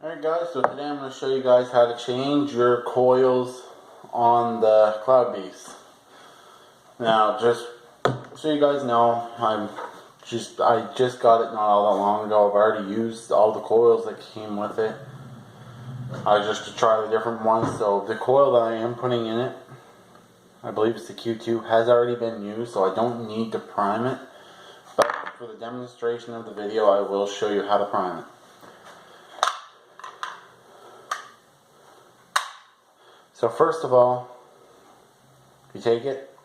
Alright guys, so today I'm going to show you guys how to change your coils on the Cloud Beast. Now, just so you guys know, I just got it not all that long ago. I've already used all the coils that came with it. Just to try the different ones. So the coil that I am putting in it, I believe it's the Q2, has already been used, so I don't need to prime it. But for the demonstration of the video, I will show you how to prime it. So first of all, you take it.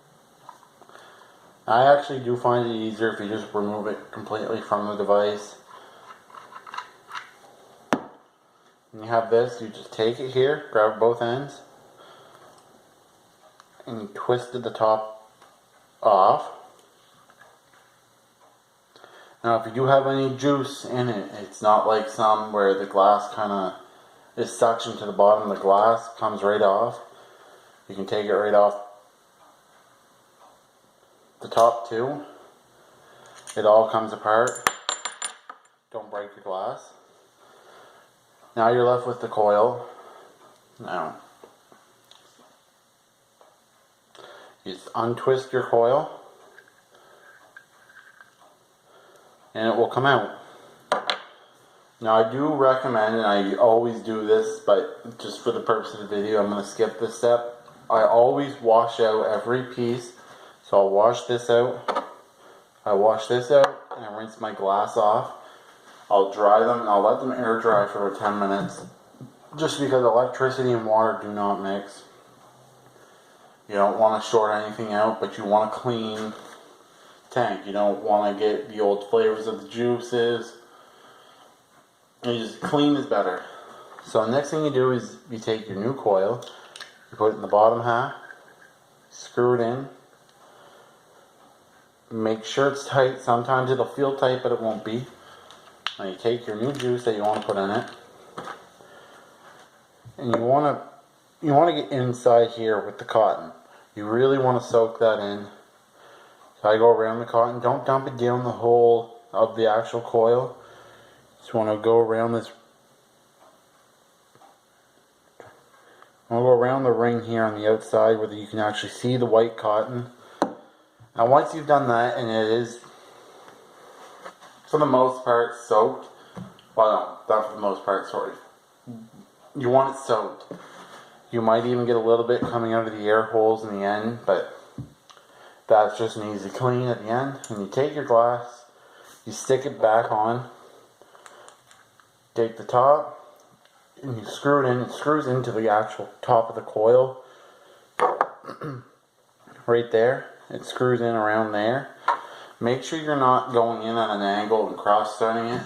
I actually do find it easier if you just remove it completely from the device. And you have this, you just take it here, grab both ends, and you twisted the top off. Now if you do have any juice in it, it's not like some where the glass kind of is suctioned to the bottom of the glass, comes right off. You can take it right off the top too. It all comes apart. Don't break the glass. Now you're left with the coil. Now, you just untwist your coil and it will come out. Now I do recommend, and I always do this, but just for the purpose of the video I'm going to skip this step. I always wash out every piece. So I'll wash this out, I wash this out, and I rinse my glass off. I'll dry them, and I'll let them air dry for 10 minutes. Just because electricity and water do not mix. You don't want to short anything out, but you want a clean tank. You don't want to get the old flavors of the juices. And just clean is better. So the next thing you do is you take your new coil, you put it in the bottom half, screw it in. Make sure it's tight. Sometimes it'll feel tight, but it won't be. Now you take your new juice that you want to put in it, and you want to get inside here with the cotton. You really want to soak that in. So I go around the cotton. Don't dump it down the hole of the actual coil. Just want to go around this. I'll go around the ring here on the outside where you can actually see the white cotton. Now once you've done that, and it is for the most part soaked, well no, not for the most part, sorry. You want it soaked. You might even get a little bit coming out of the air holes in the end, but that's just an easy clean at the end. And you take your glass, you stick it back on, take the top, and you screw it in. It screws into the actual top of the coil. Right there. It screws in around there. Make sure you're not going in at an angle and cross-threading it.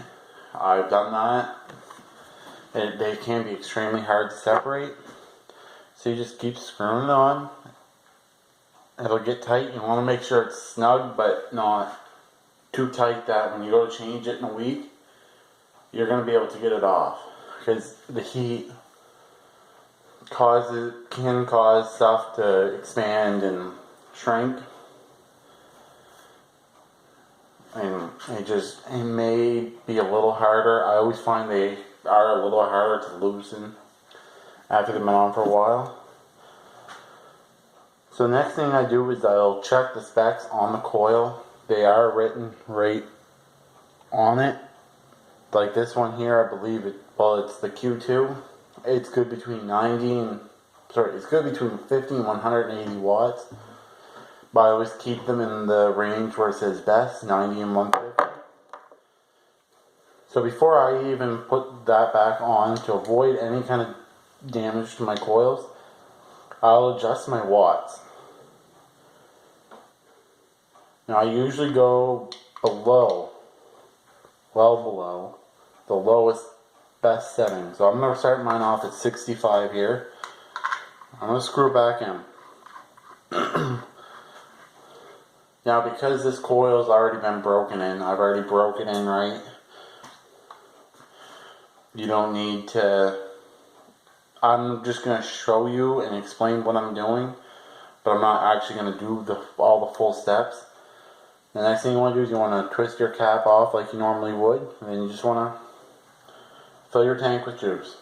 I've done that. They can be extremely hard to separate. So you just keep screwing it on. It'll get tight. You want to make sure it's snug but not too tight that when you go to change it in a week, you're going to be able to get it off. Because the heat can cause stuff to expand and shrink. And it may be a little harder. I always find they are a little harder to loosen after they've been on for a while. So the next thing I do is I'll check the specs on the coil. They are written right on it. Like this one here, I believe it's the Q2. It's good between 50 and 180 watts. But I always keep them in the range where it says best, 90 and 150. So before I even put that back on, to avoid any kind of damage to my coils, I'll adjust my watts. Now I usually go below, well below, the lowest best setting. So I'm going to start mine off at 65 here. I'm going to screw it back in. Now because this coil's already been broken in, I've already broken in right. You don't need to, I'm just going to show you and explain what I'm doing, but I'm not actually going to do all the full steps. The next thing you want to do is you want to twist your cap off like you normally would, and then you just want to Fill your tank with juice.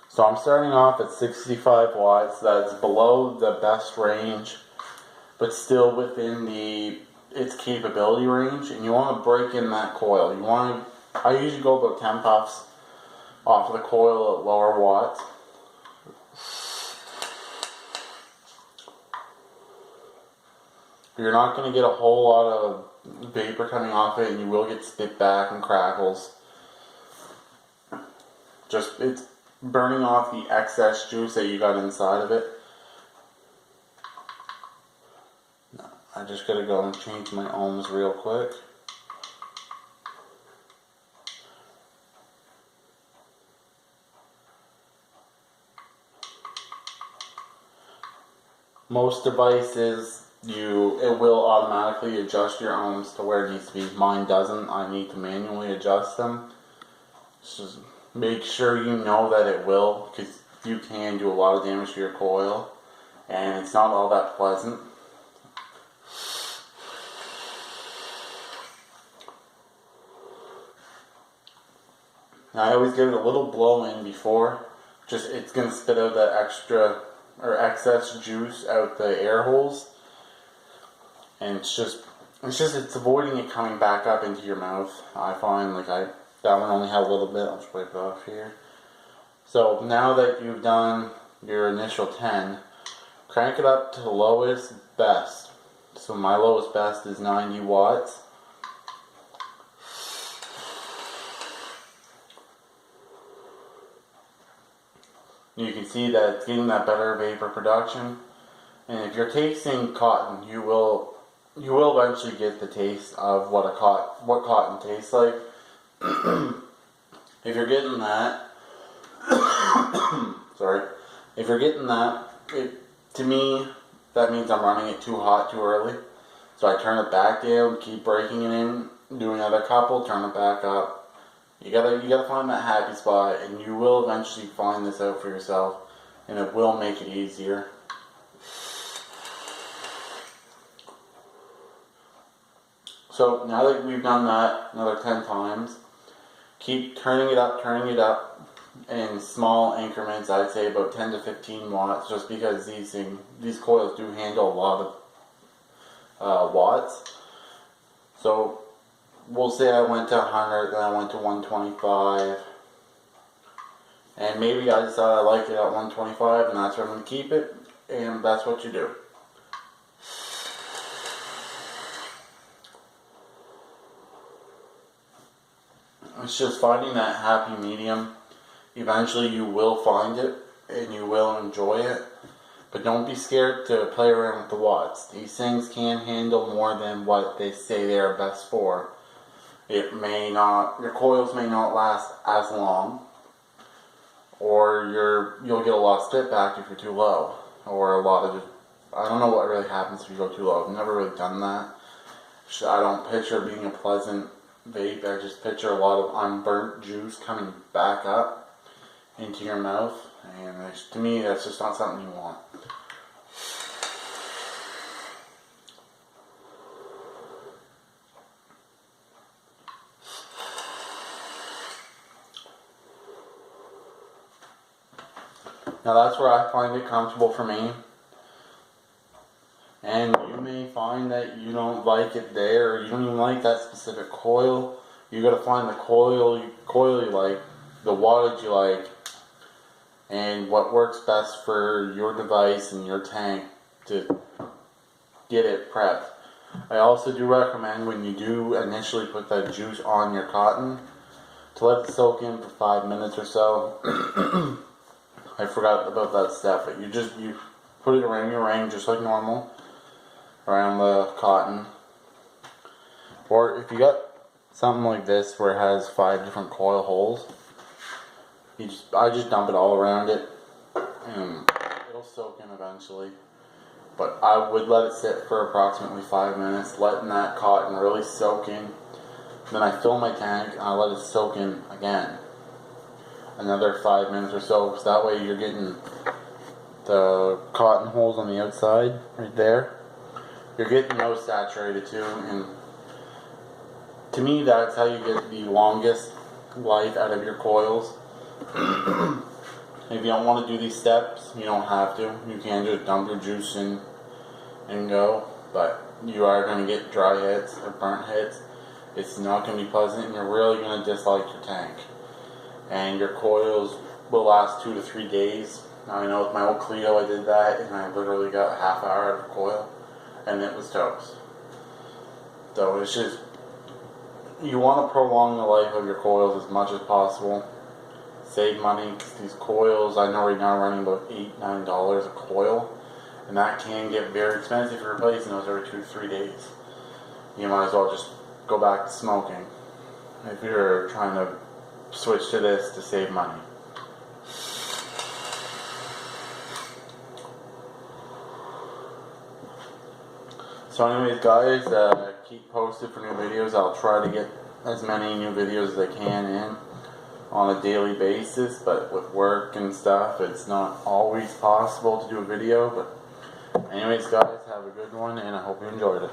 So I'm starting off at 65 watts. That's below the best range, but still within its capability range. And you want to break in that coil. I usually go about 10 puffs off of the coil at lower watts. You're not going to get a whole lot of vapor coming off it, and you will get spit back and crackles. It's burning off the excess juice that you got inside of it. Now, I just gotta go and change my ohms real quick. Most devices, it will automatically adjust your ohms to where it needs to be. Mine doesn't. I need to manually adjust them. Just make sure you know that it will, because you can do a lot of damage to your coil, and it's not all that pleasant. Now, I always give it a little blow in before. It's going to spit out that extra or excess juice out the air holes, and it's avoiding it coming back up into your mouth. I find that one only had a little bit. I'll just wipe it off here. So now that you've done your initial 10, crank it up to the lowest best. So my lowest best is 90 watts. You can see that it's getting that better vapor production. And if you're tasting cotton, you will eventually get the taste of what cotton tastes like. If you're getting that, if you're getting that, to me, that means I'm running it too hot too early. So I turn it back down, keep breaking it in, do another couple, turn it back up. You gotta find that happy spot, and you will eventually find this out for yourself, and it will make it easier. So now that we've done that another 10 times, keep turning it up in small increments. I'd say about 10 to 15 watts, just because these coils do handle a lot of watts. So we'll say I went to 100, then I went to 125, and maybe I decided I like it at 125, and that's where I'm going to keep it, and that's what you do. It's just finding that happy medium. Eventually you will find it, and you will enjoy it, but don't be scared to play around with the watts. These things can handle more than what they say they are best for. Your coils may not last as long, or you'll get a lot of spit back if you're too low, or I don't know what really happens if you go too low. I've never really done that. I don't picture being a pleasant vape. I just picture a lot of unburnt juice coming back up into your mouth, and to me that's just not something you want. Now that's where I find it comfortable for me. And you may find that you don't like it there, or you don't even like that specific coil. You gotta find the coil you like, the wattage you like, and what works best for your device and your tank to get it prepped. I also do recommend, when you do initially put that juice on your cotton, to let it soak in for 5 minutes or so. I forgot about that step, but you put it around your ring just like normal, around the cotton. Or if you got something like this where it has 5 different coil holes, I just dump it all around it, and it'll soak in eventually. But I would let it sit for approximately 5 minutes, letting that cotton really soak in. Then I fill my tank and I let it soak in again, another 5 minutes or so. So that way you're getting the cotton holes on the outside, right there. You're getting those saturated too, and to me that's how you get the longest life out of your coils. If you don't want to do these steps, you don't have to. You can just dump your juice in and go, but you are going to get dry hits or burnt hits. It's not going to be pleasant, and you're really going to dislike your tank. And your coils will last 2 to 3 days. Now, I know with my old Clio I did that, and I literally got a half hour out of a coil, and it was toast. So it's just, you want to prolong the life of your coils as much as possible. Save money, because these coils, I know right now are running about $8-9 a coil, and that can get very expensive if you're replacing those every 2 to 3 days. You might as well just go back to smoking if you're trying to switch to this to save money. So anyways guys, keep posted for new videos. I'll try to get as many new videos as I can in on a daily basis, but with work and stuff it's not always possible to do a video. But anyways guys, have a good one, and I hope you enjoyed it.